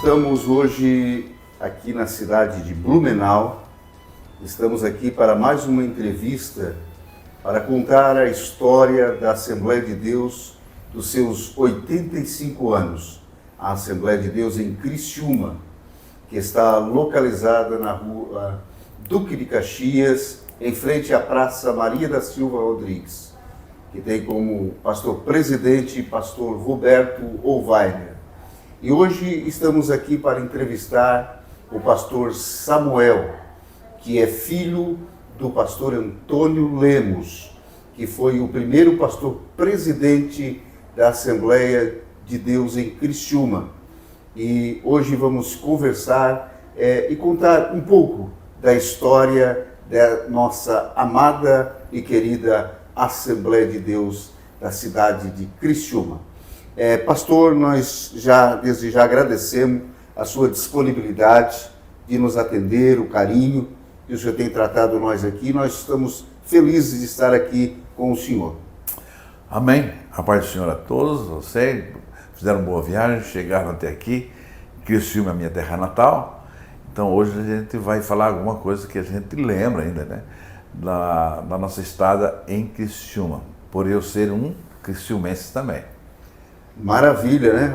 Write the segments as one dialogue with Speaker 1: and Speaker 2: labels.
Speaker 1: estamos hoje aqui na cidade de Blumenau. Estamos aqui para mais uma entrevista para contar a história da Assembleia de Deus dos seus 85 anos. A Assembleia de Deus em Criciúma, que está localizada na rua Duque de Caxias, em frente à Praça Maria da Silva Rodrigues, que tem como pastor presidente pastor Roberto Ovainer. E hoje estamos aqui para entrevistar o pastor Samuel, que é filho do pastor Antônio Lemos, que foi o primeiro pastor presidente da Assembleia de Deus em Criciúma. E hoje vamos conversar e contar um pouco da história da nossa amada e querida Assembleia de Deus da cidade de Criciúma. Pastor, nós desde já agradecemos a sua disponibilidade de nos atender, o carinho que o senhor tem tratado nós aqui. Nós estamos felizes de estar aqui com o senhor.
Speaker 2: Amém. A paz do Senhor a todos. Vocês fizeram boa viagem, chegaram até aqui. Criciúma é a minha terra natal. Então hoje a gente vai falar alguma coisa que a gente lembra ainda, né? Da nossa estada em Criciúma, por eu ser um criciumense também.
Speaker 1: Maravilha, né?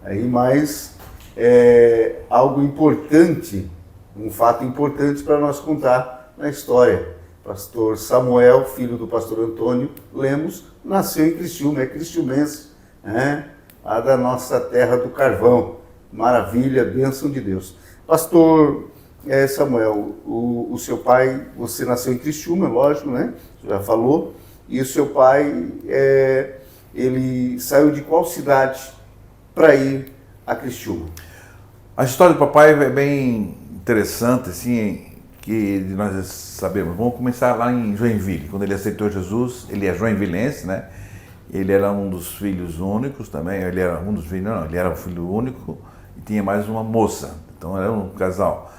Speaker 1: Aí mais algo importante, um fato importante para nós contar na história. Pastor Samuel, filho do pastor Antônio Lemos, nasceu em Criciúma, é criciumense, né? Lá da nossa terra do carvão. Maravilha, bênção de Deus. Pastor Samuel, o seu pai, você nasceu em Criciúma, lógico, né? Você já falou. E o seu pai, ele saiu de qual cidade para ir a Criciúma?
Speaker 2: A história do papai é bem interessante, assim, que nós sabemos. Vamos começar lá em Joinville. Quando ele aceitou Jesus, ele é joinvilense, né? Ele era um dos filhos únicos também. Ele era um dos filhos, não, ele era o filho único e tinha mais uma moça. Então era um casal.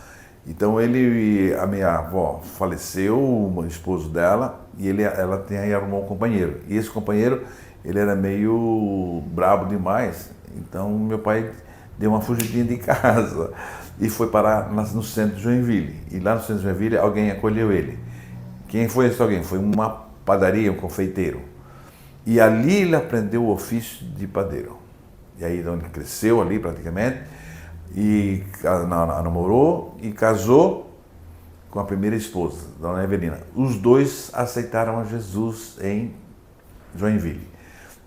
Speaker 2: Então a minha avó faleceu, o esposo dela, e ela arrumou um companheiro. E esse companheiro, ele era meio brabo demais. Então meu pai deu uma fugidinha de casa e foi parar no centro de Joinville. E lá no centro de Joinville alguém acolheu ele. Quem foi esse alguém? Foi uma padaria, um confeiteiro. E ali ele aprendeu o ofício de padeiro. E aí então ele cresceu ali praticamente, e namorou e casou com a primeira esposa, Dona Evelina. Os dois aceitaram a Jesus em Joinville.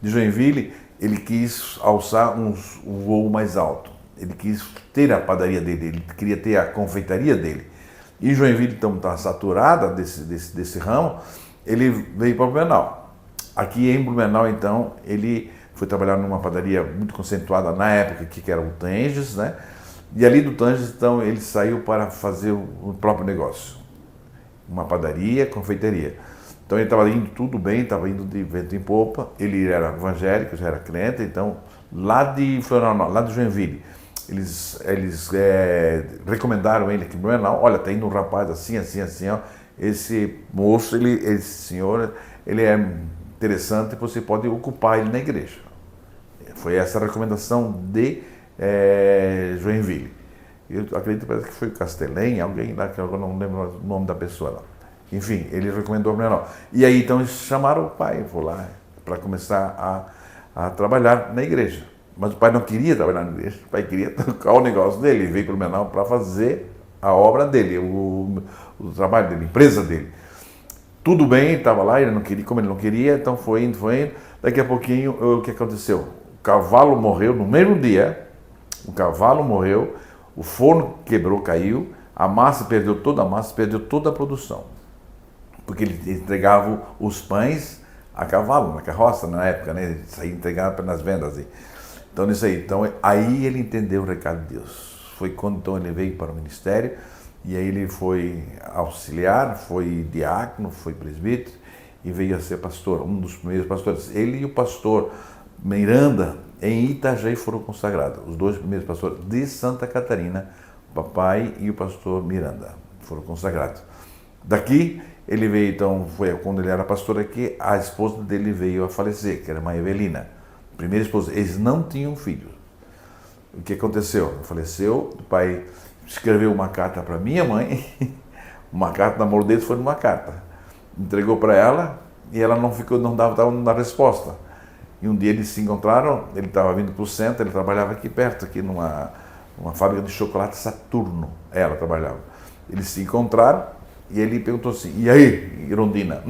Speaker 2: De Joinville, ele quis alçar um voo mais alto. Ele quis ter a padaria dele, ele queria ter a confeitaria dele. E Joinville, então, está saturada desse ramo, ele veio para Blumenau. Aqui em Blumenau, então, ele foi trabalhar numa padaria muito conceituada na época, que era o Tanges, né? E ali do Tanges, então, ele saiu para fazer o próprio negócio. Uma padaria, confeitaria. Então ele estava indo tudo bem, estava indo de vento em popa. Ele era evangélico, já era crente. Então, lá de Florianópolis, lá de Joinville, eles recomendaram ele aqui em Blumenau. Olha, está indo um rapaz assim, assim, assim, ó. Esse moço, esse senhor, ele é interessante, você pode ocupar ele na igreja. Foi essa a recomendação de Joinville. Eu acredito que foi Castelém, alguém lá, que eu não lembro o nome da pessoa lá. Enfim, ele recomendou para mim. E aí então eles chamaram o pai, vou lá, para começar a trabalhar na igreja. Mas o pai não queria trabalhar na igreja, o pai queria tocar o negócio dele, ele veio para o Blumenau para fazer a obra dele, o trabalho dele, a empresa dele. Tudo bem, estava lá, ele não queria, como ele não queria, então foi indo. Daqui a pouquinho, o que aconteceu? O cavalo morreu no mesmo dia, o forno quebrou, caiu, a massa perdeu toda a produção. Porque ele entregava os pães a cavalo, na carroça, na época, né? Ele saía entregando nas vendas. Então, nisso aí. Então, aí ele entendeu o recado de Deus. Foi quando então, ele veio para o ministério, e aí ele foi auxiliar, foi diácono, foi presbítero, e veio a ser pastor, um dos primeiros pastores. Ele e o pastor Miranda, em Itajaí, foram consagrados. Os dois primeiros pastores de Santa Catarina, o papai e o pastor Miranda, foram consagrados. Daqui, ele veio, então, foi quando ele era pastor aqui, a esposa dele veio a falecer, que era a Evelina, primeira esposa. Eles não tinham filhos. o que aconteceu? Faleceu, o pai escreveu uma carta para minha mãe, uma carta, o namoro deles foi numa carta. Entregou para ela e ela não dava dando resposta. E um dia eles se encontraram, ele estava vindo para o centro, ele trabalhava aqui perto, aqui numa fábrica de chocolate Saturno, ela trabalhava. Eles se encontraram e ele perguntou assim, e aí, Irondina?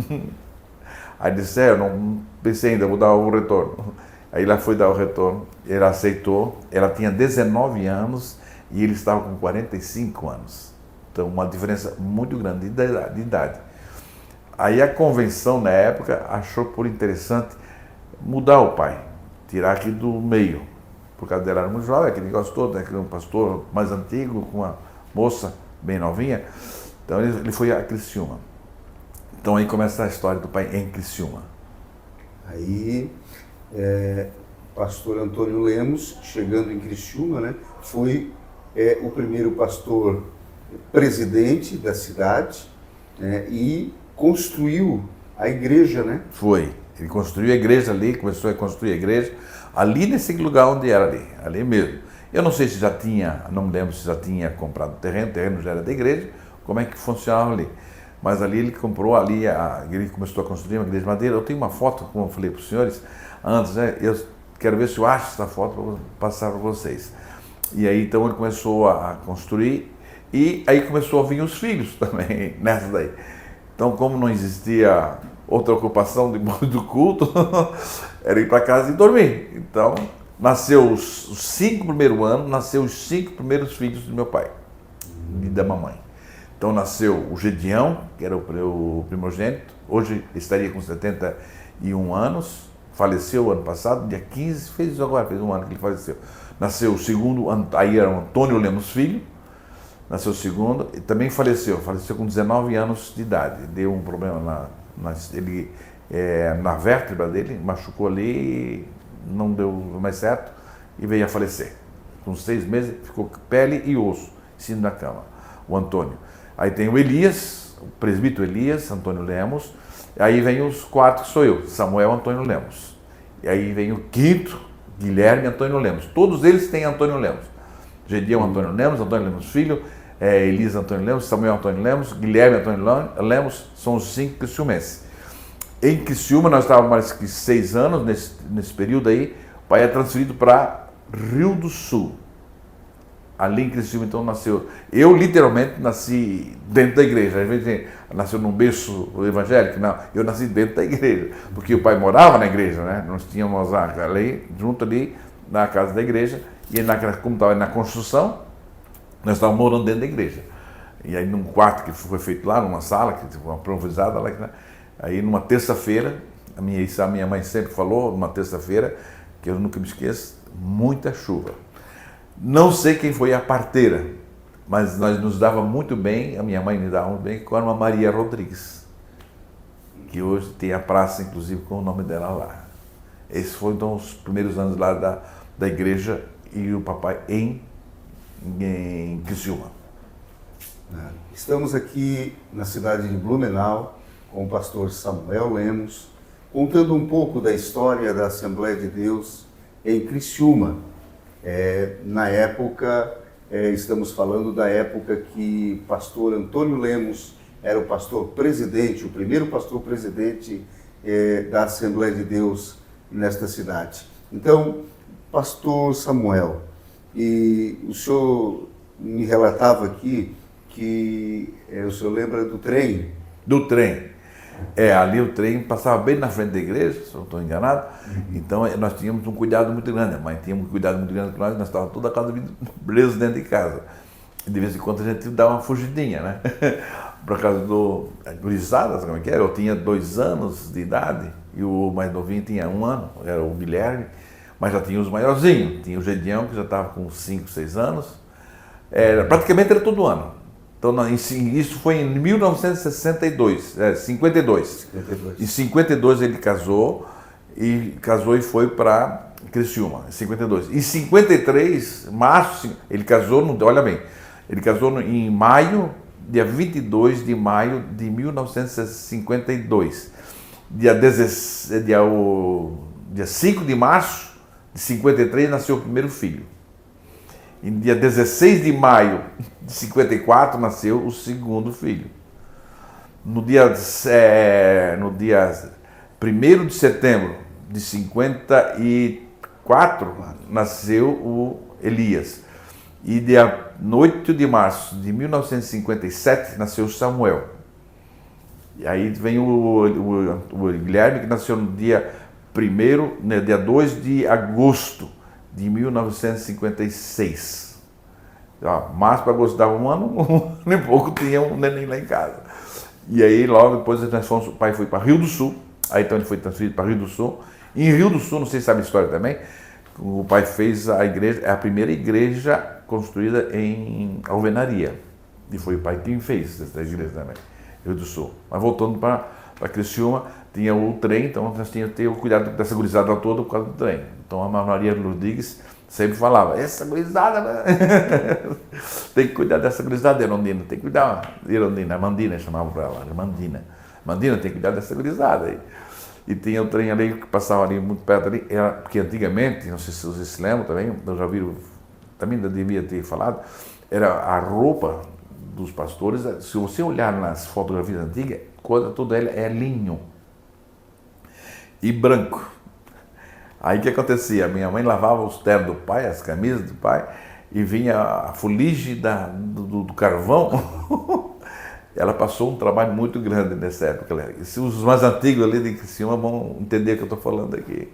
Speaker 2: Aí disse, eu não pensei ainda, vou dar o retorno. Aí ela foi dar o retorno, ele aceitou, ela tinha 19 anos e ele estava com 45 anos. Então, uma diferença muito grande de idade. Aí a convenção, na época, achou por interessante mudar o pai, tirar aqui do meio. Por causa dela era muito jovem, aquele negócio todo, né? Aquele um pastor mais antigo, com uma moça bem novinha. Então ele foi a Criciúma. Então aí começa a história do pai em Criciúma.
Speaker 1: Aí, pastor Antônio Lemos, chegando em Criciúma, né, foi o primeiro pastor presidente da cidade, né, e construiu a igreja, né?
Speaker 2: Foi. Ele construiu a igreja ali, começou a construir a igreja, ali nesse lugar onde era ali mesmo. Eu não sei se já tinha, não me lembro se já tinha comprado o terreno já era da igreja, como é que funcionava ali. Mas ali ele comprou, ele começou a construir uma igreja de madeira. Eu tenho uma foto, como eu falei para os senhores antes, né? Eu quero ver se eu acho essa foto para passar para vocês. E aí então ele começou a construir e aí começou a vir os filhos também nessa daí. Então, como não existia outra ocupação depois do culto, era ir para casa e dormir. Então, nasceu os 5 primeiros anos, nasceu os 5 primeiros filhos do meu pai e da mamãe. Então, nasceu o Gedião, que era o primogênito, hoje estaria com 71 anos, faleceu ano passado, dia 15, fez um ano que ele faleceu. Nasceu o segundo, aí era o Antônio Lemos Filho, nasceu o segundo, e também faleceu com 19 anos de idade. Deu um problema na vértebra dele, machucou ali, não deu mais certo e veio a falecer. Com 6 meses ficou pele e osso em cima da cama, o Antônio. Aí tem o Elias, o presbítero Elias, Antônio Lemos, aí vem os 4 que sou eu, Samuel Antônio Lemos. E aí vem o 5º, Guilherme Antônio Lemos. Todos eles têm Antônio Lemos. Gedião Antônio Lemos Filho, Elias Antônio Lemos, Samuel Antônio Lemos, Guilherme Antônio Lemos, são os 5 criciumenses. Em Criciúma, nós estávamos mais que 6 anos, nesse período aí, o pai é transferido para Rio do Sul. Ali em Criciúma, então, nasceu. Eu, literalmente, nasci dentro da igreja. Às vezes, nasceu num berço evangélico. Não, eu nasci dentro da igreja, porque o pai morava na igreja, né? Nós tínhamos ali, junto ali, na casa da igreja, e como estava na construção, nós estávamos morando dentro da igreja. E aí, num quarto que foi feito lá, numa sala, que foi uma improvisada lá, né? Aí, numa terça-feira, a minha mãe sempre falou, numa terça-feira, que eu nunca me esqueço, muita chuva. Não sei quem foi a parteira, mas nós nos dava muito bem, a minha mãe me dava muito bem, com a Ana Maria Rodrigues, que hoje tem a praça, inclusive, com o nome dela lá. Esses foram, então, os primeiros anos lá da igreja e o papai em Criciúma.
Speaker 1: Estamos aqui na cidade de Blumenau com o pastor Samuel Lemos, contando um pouco da história da Assembleia de Deus em Criciúma. Na época, estamos falando da época que pastor Antônio Lemos era o pastor presidente, o primeiro pastor presidente da Assembleia de Deus nesta cidade. Então, pastor Samuel, e o senhor me relatava aqui que o senhor lembra do trem?
Speaker 2: Do trem. Ali o trem passava bem na frente da igreja, se eu não estou enganado. Então nós tínhamos um cuidado muito grande. A mãe tinha um cuidado muito grande com nós estávamos toda a casa presos dentro de casa. E de vez em quando a gente dava uma fugidinha, né? Por causa do gurizada, sabe como é que era? Eu tinha 2 anos de idade e o mais novinho tinha 1 ano, era o Guilherme, mas já tinha os maiorzinhos. Tinha o Gedião, que já estava com 5, 6 anos. Praticamente era todo ano. Então, isso foi em 1962, 52. Em 52 ele casou e foi para Criciúma, em 52. Em 53, março, ele casou, olha bem, ele casou em maio, dia 22 de maio de 1952. Dia 5 de março de 53 nasceu o primeiro filho. Em dia 16 de maio de 54 nasceu o segundo filho. No dia 1º de setembro de 54 nasceu o Elias. E dia 8 de março de 1957 nasceu Samuel. E aí vem o Guilherme, que nasceu no dia 1º, né, dia 2 de agosto de 1956. Março para agosto dava um ano e pouco tinha um neném lá em casa. E aí logo depois o pai foi para Rio do Sul, aí então ele foi transferido para Rio do Sul. Em Rio do Sul, não sei se sabe a história também, o pai fez a igreja, a primeira igreja construída em alvenaria. E foi o pai quem fez essa igreja também, Rio do Sul. Mas voltando para Criciúma, tinha o trem, então nós tínhamos que ter o cuidado dessa gurizada toda por causa do trem. Então a Maria Rodrigues sempre falava, essa gurizada, tem que cuidar dessa gurizada, Erondina, tem que cuidar, Erondina, Mandina chamava para ela, Mandina, tem que cuidar dessa gurizada aí. E tinha o trem ali que passava ali muito perto ali, porque antigamente, não sei se vocês se lembram também, eu já viram, também devia ter falado, era a roupa dos pastores, se você olhar nas fotografias antigas, toda ela é linho e branco. Aí o que acontecia? Minha mãe lavava os ternos do pai, as camisas do pai, e vinha a fuligem do carvão. Ela passou um trabalho muito grande nessa época. Se os mais antigos ali de Criciúma vão entender o que eu estou falando aqui.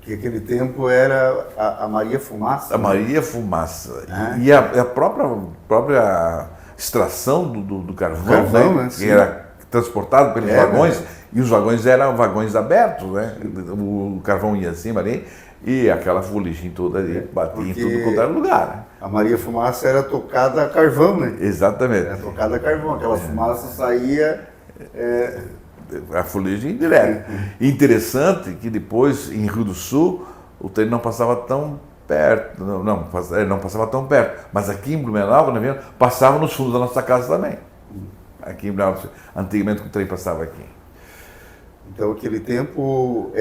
Speaker 1: Que aquele tempo era a Maria Fumaça.
Speaker 2: A Maria Fumaça. E a própria extração do carvão, né? Que era transportado pelos vagões, e os vagões eram vagões abertos, né? O carvão ia acima ali, e aquela fuligem toda ali batia em tudo quanto era lugar. Né?
Speaker 1: A Maria Fumaça era tocada a carvão, né?
Speaker 2: Exatamente.
Speaker 1: Era tocada a carvão, aquela fumaça saía...
Speaker 2: A fuligem direto. Interessante que depois, em Rio do Sul, o trem não passava tão perto, não passava tão perto, mas aqui em Blumenau, quando vinha, passava nos fundos da nossa casa também. Aqui em Blumenau, antigamente o trem passava aqui.
Speaker 1: Então, aquele tempo,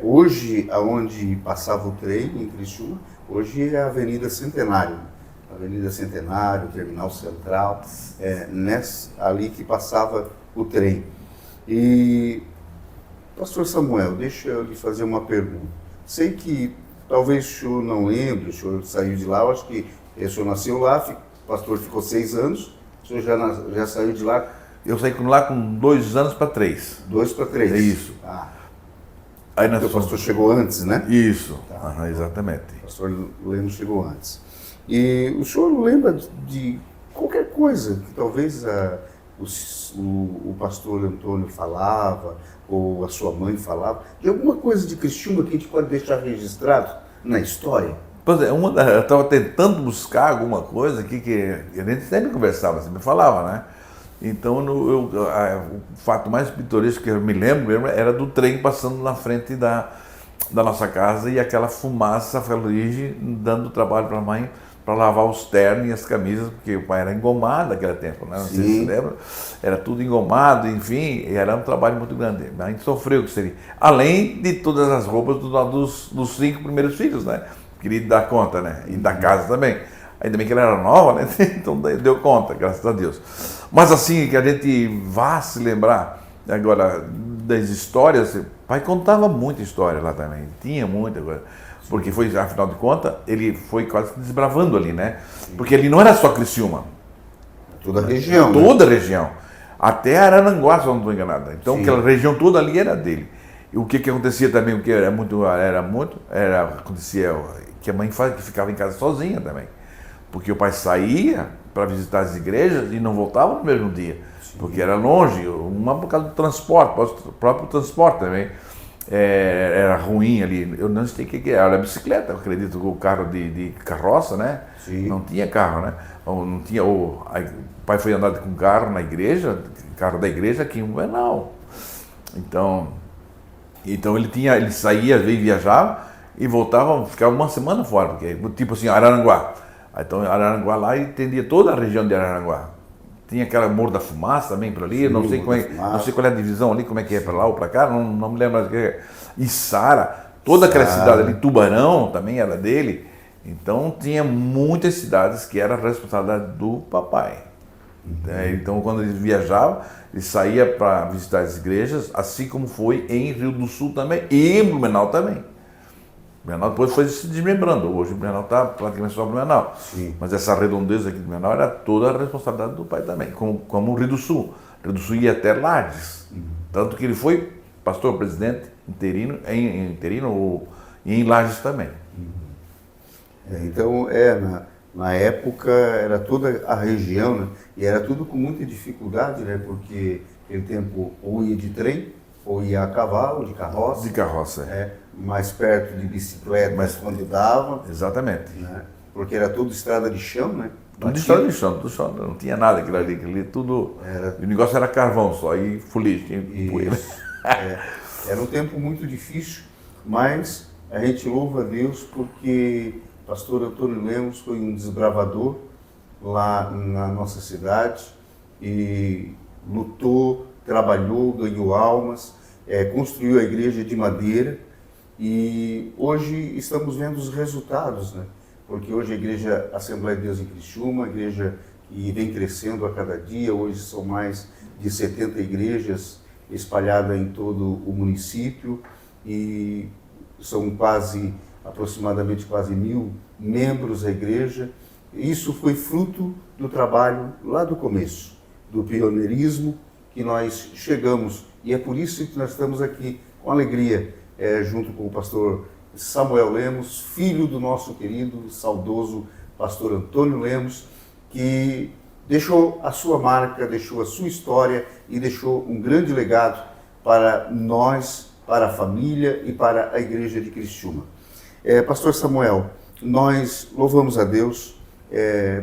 Speaker 1: hoje, aonde passava o trem, em Criciúma, hoje é a Avenida Centenário. Avenida Centenário, Terminal Central, ali que passava o trem. E, pastor Samuel, deixa eu lhe fazer uma pergunta. Sei que talvez o senhor não lembre, o senhor saiu de lá, eu acho que o senhor nasceu lá, o pastor ficou 6 anos, o senhor já saiu de lá?
Speaker 2: Eu saí lá com 2 anos para 3.
Speaker 1: 2 para 3?
Speaker 2: É isso.
Speaker 1: Aí o pastor chegou antes, né?
Speaker 2: Isso, exatamente.
Speaker 1: O pastor Lemos chegou antes. E o senhor lembra de qualquer coisa que talvez o pastor Antônio falava, ou a sua mãe falava, de alguma coisa de Criciúma que a gente pode deixar registrado na história?
Speaker 2: Pois é, eu estava tentando buscar alguma coisa aqui que a gente sempre conversava, sempre falava, né? Então, o fato mais pitoresco que eu me lembro mesmo era do trem passando na frente da nossa casa e aquela fumaça, a fuligem, dando trabalho para a mãe para lavar os ternos e as camisas, porque o pai era engomado naquele tempo, né? Não sei se você lembra, era tudo engomado, enfim, e era um trabalho muito grande. A gente sofreu, que seria. Além de todas as roupas dos 5 primeiros filhos, né? Queria dar conta, né? E da casa também. Ainda bem que ela era nova, né? Então deu conta, graças a Deus. Mas assim, que a gente vá se lembrar agora das histórias, o pai contava muita história lá também, tinha muita coisa. Porque foi, afinal de contas, ele foi quase desbravando ali, né? Porque ele não era só Criciúma.
Speaker 1: Toda a região.
Speaker 2: Toda a região. Até Araranguá, se eu não estou enganado. Então, aquela região toda ali era dele. E o que acontecia também, o que acontecia que a mãe ficava em casa sozinha também. Porque o pai saía para visitar as igrejas e não voltava no mesmo dia. Porque era longe, uma por causa do transporte, o próprio transporte também. Era ruim ali, eu não sei o que era, bicicleta, eu acredito, o carro de carroça, né?
Speaker 1: Sim.
Speaker 2: Não tinha carro, né? Não tinha, o pai foi andar com carro na igreja, carro da igreja aqui em Blumenau. Então ele saía, às vezes viajava e voltava, ficava uma semana fora, porque tipo assim, Araranguá. Então Araranguá lá e atendia toda a região de Araranguá. Tinha aquela Morro da Fumaça também por ali, não sei qual é a divisão ali, como é que é para lá ou para cá, não me lembro mais o que é. Içara, toda aquela cidade ali, Tubarão também era dele. Então tinha muitas cidades que era a responsabilidade do papai. Então quando ele viajava, ele saía para visitar as igrejas, assim como foi em Rio do Sul também e em Blumenau também. Blumenau depois foi se desmembrando. Hoje o Blumenau está praticamente só Blumenau.
Speaker 1: Sim.
Speaker 2: Mas essa redondeza aqui de Blumenau era toda a responsabilidade do pai também, como o Rio do Sul. O Rio do Sul ia até Lages. Tanto que ele foi pastor presidente interino e em Lages também.
Speaker 1: Então, na época era toda a região, né? E era tudo com muita dificuldade, né? Porque aquele tempo ou ia de trem, ou ia a cavalo, de carroça.
Speaker 2: De carroça.
Speaker 1: Mais perto de bicicleta, mas quando dava.
Speaker 2: Exatamente.
Speaker 1: Né? Porque era tudo estrada de chão, né?
Speaker 2: Tudo estrada de chão, não tinha nada aquilo ali tudo. O negócio era carvão só, e fuligem, poeira.
Speaker 1: Era um tempo muito difícil, mas a gente louva a Deus porque o pastor Antônio Lemos foi um desbravador lá na nossa cidade e lutou, trabalhou, ganhou almas, construiu a igreja de madeira e hoje estamos vendo os resultados, né? Porque hoje a igreja Assembleia de Deus em Criciúma, a igreja que vem crescendo a cada dia, hoje são mais de 70 igrejas espalhadas em todo o município e são aproximadamente quase 1.000 membros da igreja. Isso foi fruto do trabalho lá do começo, do pioneirismo que nós chegamos. E é por isso que nós estamos aqui com alegria, junto com o pastor Samuel Lemos, filho do nosso querido, saudoso pastor Antônio Lemos, que deixou a sua marca, deixou a sua história e deixou um grande legado para nós, para a família e para a igreja de Criciúma. Pastor Samuel, nós louvamos a Deus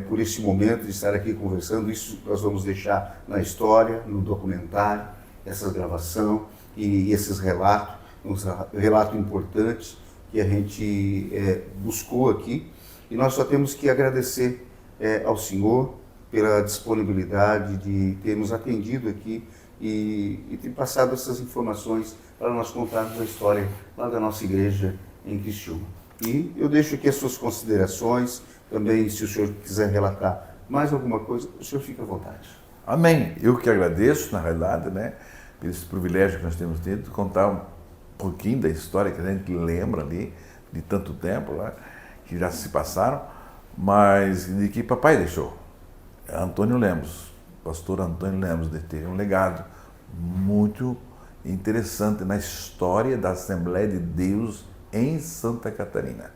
Speaker 1: por esse momento de estar aqui conversando. Isso nós vamos deixar na história, no documentário, essa gravação e esses relatos, uns relatos importantes que a gente buscou aqui. E nós só temos que agradecer ao Senhor pela disponibilidade de termos atendido aqui e ter passado essas informações para nós contarmos a história lá da nossa igreja em Criciúma. E eu deixo aqui as suas considerações, também se o senhor quiser relatar mais alguma coisa, o senhor fica à vontade.
Speaker 2: Amém. Eu que agradeço, na realidade, né, por esse privilégio que nós temos tido de contar um pouquinho da história que a gente lembra ali, de tanto tempo lá, que já se passaram, mas de que papai deixou. Antônio Lemos, pastor Antônio Lemos, teve um legado muito interessante na história da Assembleia de Deus em Santa Catarina.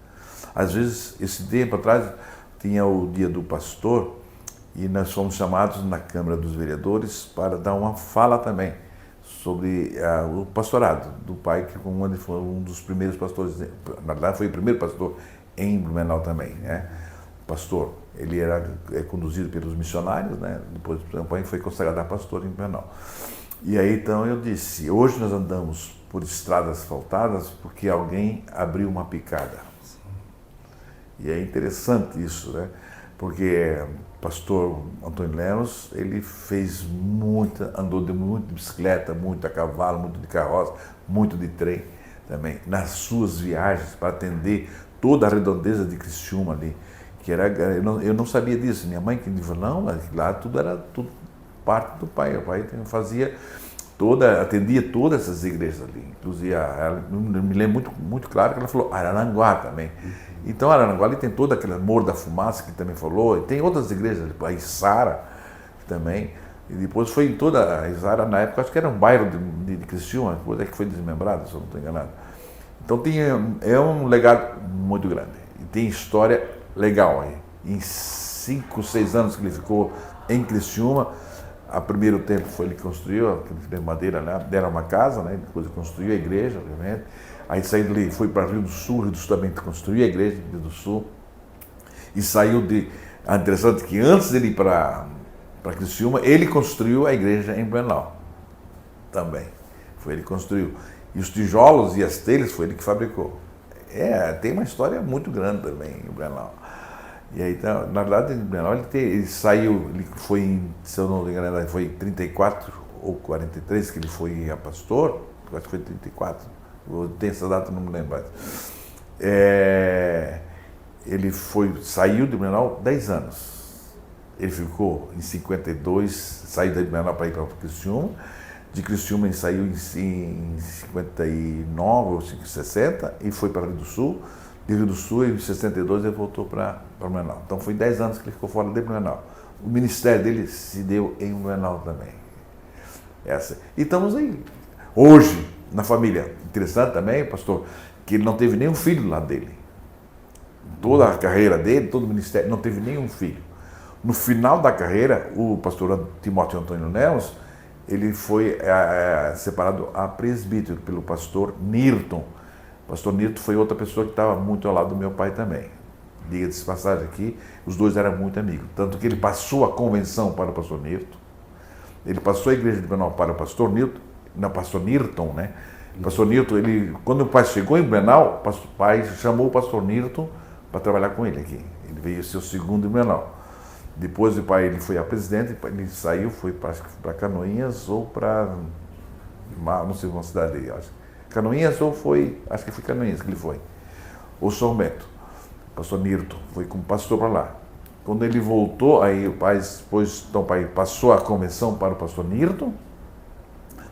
Speaker 2: Às vezes, esse tempo atrás, tinha o dia do pastor e nós fomos chamados na Câmara dos Vereadores para dar uma fala também sobre o pastorado do pai, que foi um dos primeiros pastores, na verdade foi o primeiro pastor em Blumenau também, né? Pastor, ele era conduzido pelos missionários, né? Depois o pai foi consagrado a pastor em Blumenau. E aí então eu disse, hoje nós andamos por estradas asfaltadas porque alguém abriu uma picada. E é interessante isso, né? Porque o pastor Antônio Lemos, ele andou muito de bicicleta, muito a cavalo, muito de carroça, muito de trem também, nas suas viagens para atender toda a redondeza de Criciúma ali, que era, eu não sabia disso, minha mãe que me falou, não, lá tudo era parte do pai, o pai atendia todas essas igrejas ali, inclusive, eu me lembro muito claro que ela falou Araranguá também. Então Araranguá ali tem todo aquele Morro da Fumaça que também falou, e tem outras igrejas, a Içara também, e depois foi em toda a Içara, na época acho que era um bairro de Criciúma, depois é que foi desmembrado, se eu não estou enganado. Então é um legado muito grande, e tem história legal aí. Em 5, 6 anos que ele ficou em Criciúma, a primeiro tempo foi ele que construiu, aquele de madeira, né? Deram uma casa, né? Depois ele construiu a igreja, obviamente. Aí saiu dali, foi para Rio do Sul também construiu a igreja de Rio do Sul. E saiu de... É interessante que antes dele ir para Criciúma, ele construiu a igreja em Blumenau também. Foi ele que construiu. E os tijolos e as telhas foi ele que fabricou. Tem uma história muito grande também em Blumenau. E aí, então, na verdade, em Blumenau ele saiu, ele foi, se eu não me engano, foi em 34 ou 43 que ele foi a pastor, acho que foi 34, eu tenho essa data, não me lembro mais. ele saiu de Blumenau 10 anos. Ele ficou em 52, saiu de Blumenau para ir para Criciúma. De Criciúma ele saiu em 59 ou 60 e foi para Rio do Sul. De Rio do Sul, em 62, ele voltou para Blumenau. Então foi 10 anos que ele ficou fora de Blumenau. O ministério dele se deu em Blumenau também. E estamos aí. Hoje, na família, interessante também, pastor, que ele não teve nenhum filho lá dele. Toda a carreira dele, todo o ministério, não teve nenhum filho. No final da carreira, o pastor Timóteo Antônio Lemos, ele foi separado a presbítero pelo pastor Nirton. O pastor Nirton foi outra pessoa que estava muito ao lado do meu pai também. Diga-se de passagem aqui, os dois eram muito amigos. Tanto que ele passou a convenção para o pastor Nirton, ele passou a igreja de Blumenau para o pastor Nirton, não, pastor Nirton, né? O pastor Nirton, quando o pai chegou em Blumenau, o pai chamou o pastor Nirton para trabalhar com ele aqui. Ele veio ser o segundo em Blumenau. Depois o pai ele foi a presidente, ele saiu, foi para Canoinhas ou para, não sei, uma cidade aí, acho. Canoinhas ou foi, acho que foi Canoinhas que ele foi, ou São Bento. O pastor Nirton foi como pastor para lá. Quando ele voltou, aí o pai passou a convenção para o pastor Nirton.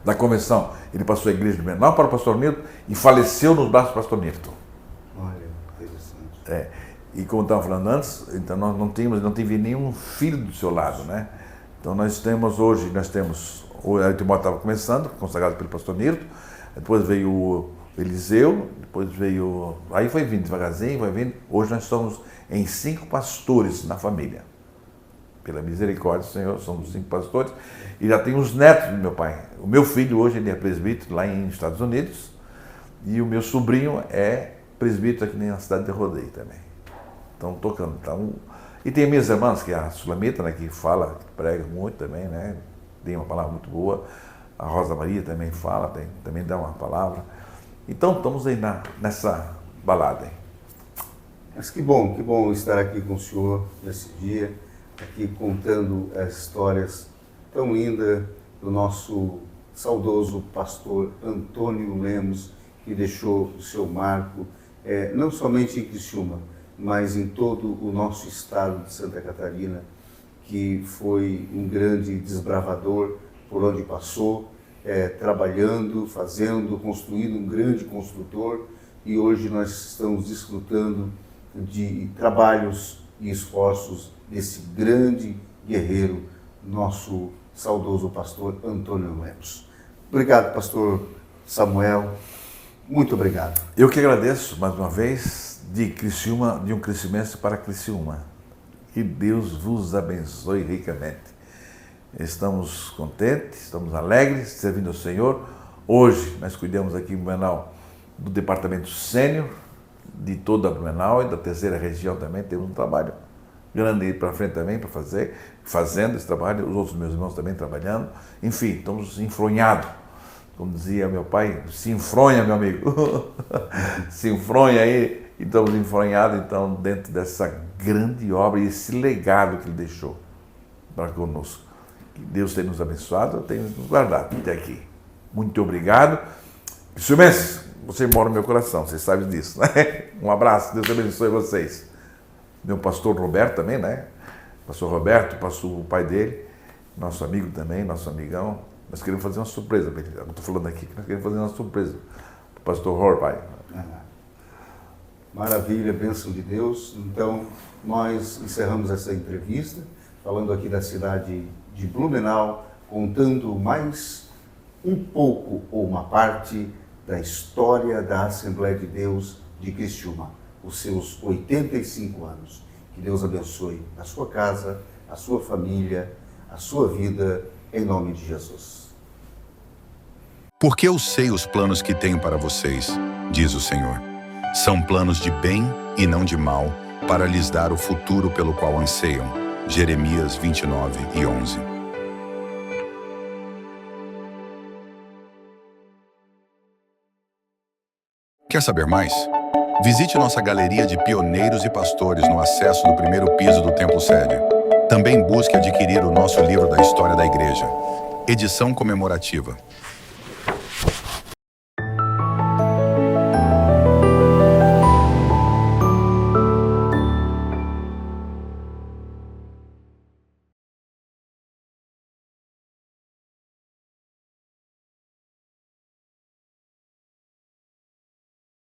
Speaker 2: Da convenção, ele passou a igreja de Blumenau para o pastor Nirton e faleceu nos braços do pastor Nirton.
Speaker 1: Olha, interessante.
Speaker 2: E como eu estava falando antes, então nós não tive nenhum filho do seu lado, né? Então o Timóteo estava começando, consagrado pelo pastor Nirton, depois veio o Eliseu, depois veio, aí foi vindo devagarzinho, vai vindo. Hoje nós estamos em 5 pastores na família. Pela misericórdia do Senhor, somos 5 pastores, e já tem os netos do meu pai. O meu filho hoje ele é presbítero lá nos Estados Unidos, e o meu sobrinho é presbítero aqui na cidade de Rodeio também. Estão tocando. E tem minhas irmãs, que é a Sulamita, né, que fala, que prega muito também, né? Tem uma palavra muito boa. A Rosa Maria também fala, também dá uma palavra. Então estamos aí nessa balada aí.
Speaker 1: Mas que bom estar aqui com o senhor nesse dia, aqui contando as histórias tão lindas do nosso saudoso pastor Antônio Lemos, que deixou o seu marco, não somente em Criciúma, mas em todo o nosso estado de Santa Catarina, que foi um grande desbravador por onde passou, trabalhando, fazendo, construindo, um grande construtor, e hoje nós estamos desfrutando de trabalhos e esforços desse grande guerreiro, nosso saudoso pastor Antônio Lemos. Obrigado, pastor Samuel, muito obrigado.
Speaker 2: Eu que agradeço mais uma vez, de Criciúma, de um crescimento para Criciúma. Que Deus vos abençoe ricamente. Estamos contentes, estamos alegres, servindo ao Senhor. Hoje nós cuidamos aqui em Blumenau do departamento sênior, de toda a Blumenau e da terceira região também. Temos um trabalho grande aí para frente também, para fazendo esse trabalho, os outros meus irmãos também trabalhando. Enfim, estamos enfronhados. Como dizia meu pai, se enfronha, meu amigo. Se enfronha aí. E estamos enfronhados, então, dentro dessa grande obra e esse legado que ele deixou para conosco. Que Deus tenha nos abençoado, tenha nos guardado até aqui. Muito obrigado. Criciumenses, você mora no meu coração, vocês sabem disso, né? Um abraço, Deus abençoe vocês. Meu pastor Roberto também, né? Pastor Roberto, o pai dele, nosso amigo também, nosso amigão. Nós queremos fazer uma surpresa para ele. Eu estou falando aqui que nós queremos fazer uma surpresa para o pastor Roberto.
Speaker 1: Maravilha, bênção de Deus. Então, nós encerramos essa entrevista, falando aqui da cidade de Blumenau, contando mais um pouco ou uma parte da história da Assembleia de Deus de Criciúma, os seus 85 anos. Que Deus abençoe a sua casa, a sua família, a sua vida, em nome de Jesus.
Speaker 3: Porque eu sei os planos que tenho para vocês, diz o Senhor. São planos de bem e não de mal, para lhes dar o futuro pelo qual anseiam. Jeremias 29:11. Quer saber mais? Visite nossa galeria de pioneiros e pastores no acesso do primeiro piso do Templo Sede. Também busque adquirir o nosso livro da história da igreja, edição comemorativa.